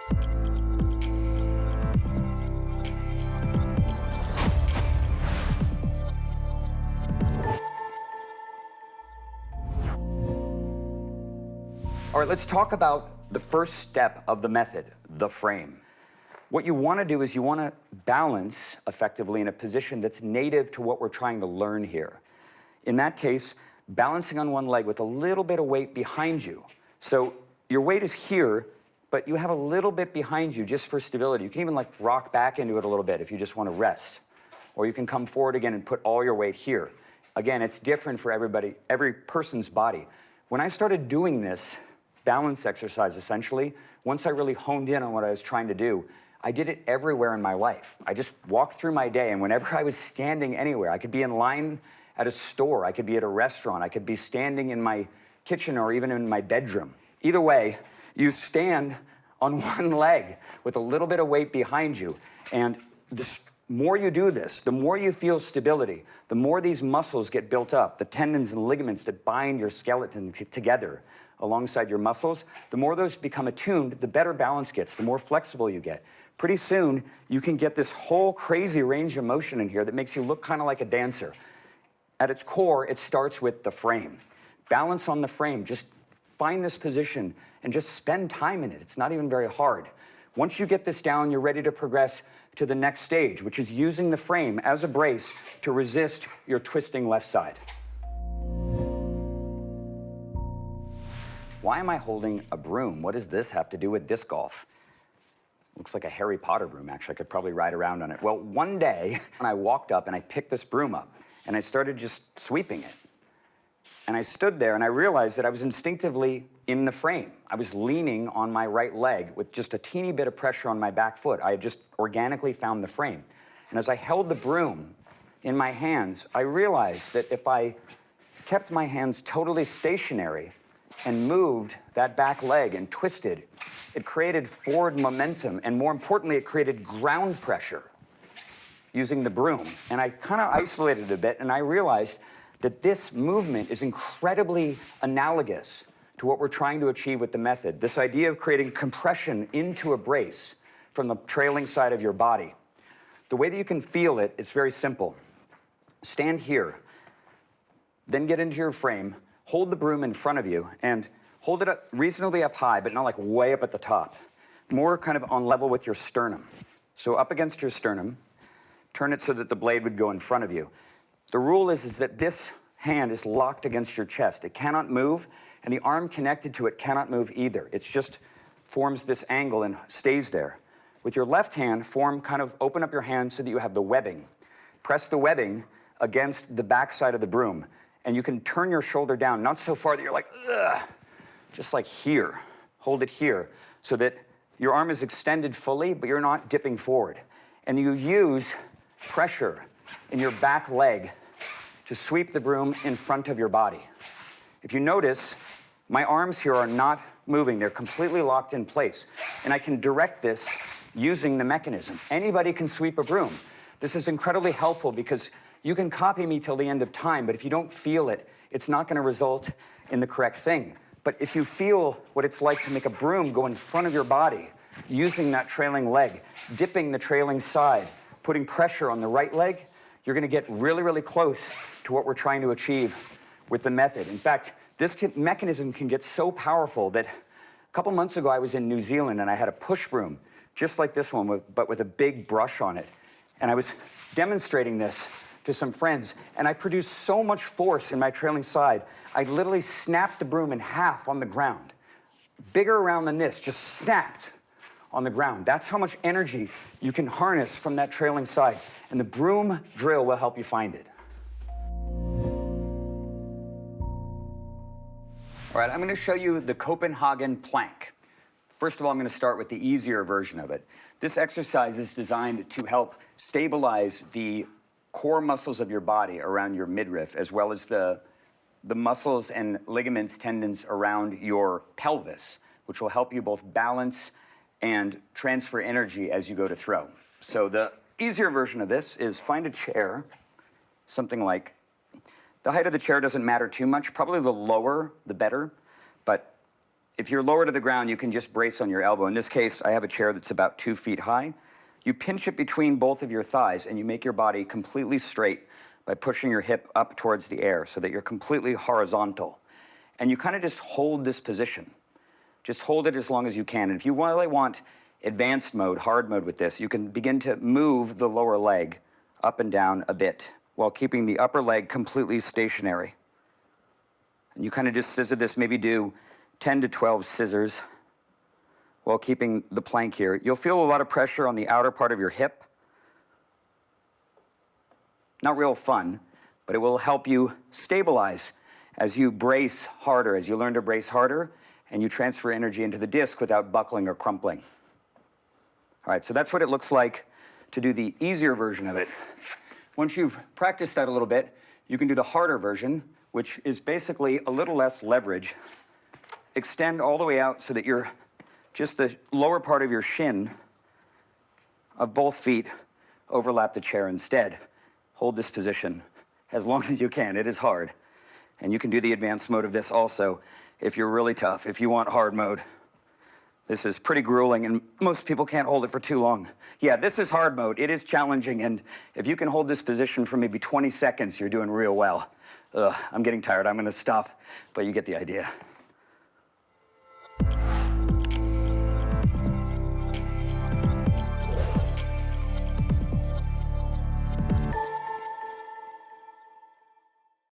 All right, let's talk about the first step of the method, the frame. What you want to do is you want to balance effectively in a position that's native to what we're trying to learn here. In that case, balancing on one leg with a little bit of weight behind you. So your weight is here, but you have a little bit behind you just for stability. You can even like rock back into it a little bit if you just want to rest. Or you can come forward again and put all your weight here. Again, it's different for everybody, every person's body. When I started doing this balance exercise, essentially, once I really honed in on what I was trying to do, I did it everywhere in my life. I just walked through my day, and whenever I was standing anywhere, I could be in line at a store, I could be at a restaurant, I could be standing in my kitchen or even in my bedroom. Either way, you stand on one leg with a little bit of weight behind you, and the more you do this, the more you feel stability, the more these muscles get built up, the tendons and ligaments that bind your skeleton together alongside your muscles, the more those become attuned, the better balance gets, the more flexible you get. Pretty soon, you can get this whole crazy range of motion in here that makes you look kind of like a dancer. At its core, it starts with the frame. Balance on the frame. Just find this position and just spend time in it. It's not even very hard. Once you get this down, you're ready to progress to the next stage, which is using the frame as a brace to resist your twisting left side. Why am I holding a broom? What does this have to do with disc golf? Looks like a Harry Potter broom, actually. I could probably ride around on it. Well, one day, when I walked up and I picked this broom up, and I started just sweeping it. And I stood there and I realized that I was instinctively in the frame. I was leaning on my right leg with just a teeny bit of pressure on my back foot. I had just organically found the frame. And as I held the broom in my hands, I realized that if I kept my hands totally stationary and moved that back leg and twisted, it created forward momentum, and more importantly, it created ground pressure using the broom. And I kind of isolated it a bit, and I realized that this movement is incredibly analogous to what we're trying to achieve with the method. This idea of creating compression into a brace from the trailing side of your body. The way that you can feel it, it's very simple. Stand here, then get into your frame, hold the broom in front of you, and hold it up reasonably up high, but not like way up at the top. More kind of on level with your sternum. So up against your sternum, turn it so that the blade would go in front of you. The rule is that this hand is locked against your chest. It cannot move, and the arm connected to it cannot move either. It just forms this angle and stays there. With your left hand, open up your hand so that you have the webbing. Press the webbing against the back side of the broom, and you can turn your shoulder down, not so far that you're like, ugh, just like here. Hold it here so that your arm is extended fully, but you're not dipping forward. And you use pressure in your back leg to sweep the broom in front of your body. If you notice, my arms here are not moving. They're completely locked in place. And I can direct this using the mechanism. Anybody can sweep a broom. This is incredibly helpful because you can copy me till the end of time, but if you don't feel it, it's not going to result in the correct thing. But if you feel what it's like to make a broom go in front of your body, using that trailing leg, dipping the trailing side, putting pressure on the right leg, you're going to get really, really close to what we're trying to achieve with the method. In fact, this mechanism can get so powerful that a couple months ago I was in New Zealand and I had a push broom, just like this one, but with a big brush on it. And I was demonstrating this to some friends, and I produced so much force in my trailing side, I literally snapped the broom in half on the ground. Bigger around than this, just snapped on the ground. That's how much energy you can harness from that trailing side, and the broom drill will help you find it. All right, I'm going to show you the Copenhagen Plank. First of all, I'm going to start with the easier version of it. This exercise is designed to help stabilize the core muscles of your body around your midriff, as well as the muscles and ligaments, tendons around your pelvis, which will help you both balance and transfer energy as you go to throw. So the easier version of this is find a chair, something like, the height of the chair doesn't matter too much, probably the lower, the better, but If you're lower to the ground, you can just brace on your elbow. In this case, I have a chair that's about 2 feet high. You pinch it between both of your thighs, and you make your body completely straight by pushing your hip up towards the air so that you're completely horizontal. And you kind of just hold this position. Just hold it as long as you can. And if you really want advanced mode, hard mode with this, you can begin to move the lower leg up and down a bit while keeping the upper leg completely stationary. And you kind of just scissor this, maybe do 10 to 12 scissors while keeping the plank here. You'll feel a lot of pressure on the outer part of your hip. Not real fun, but it will help you stabilize as you brace harder, as you learn to brace harder, and you transfer energy into the disc without buckling or crumpling. All right, so that's what it looks like to do the easier version of it. Once you've practiced that a little bit, you can do the harder version, which is basically a little less leverage. Extend all the way out so that you're just the lower part of your shin of both feet overlap the chair instead. Hold this position as long as you can. It is hard. And you can do the advanced mode of this also if you're really tough, if you want hard mode. This is pretty grueling, and most people can't hold it for too long. Yeah, this is hard mode. It is challenging, and if you can hold this position for maybe 20 seconds, you're doing real well. I'm getting tired. I'm going to stop, but you get the idea.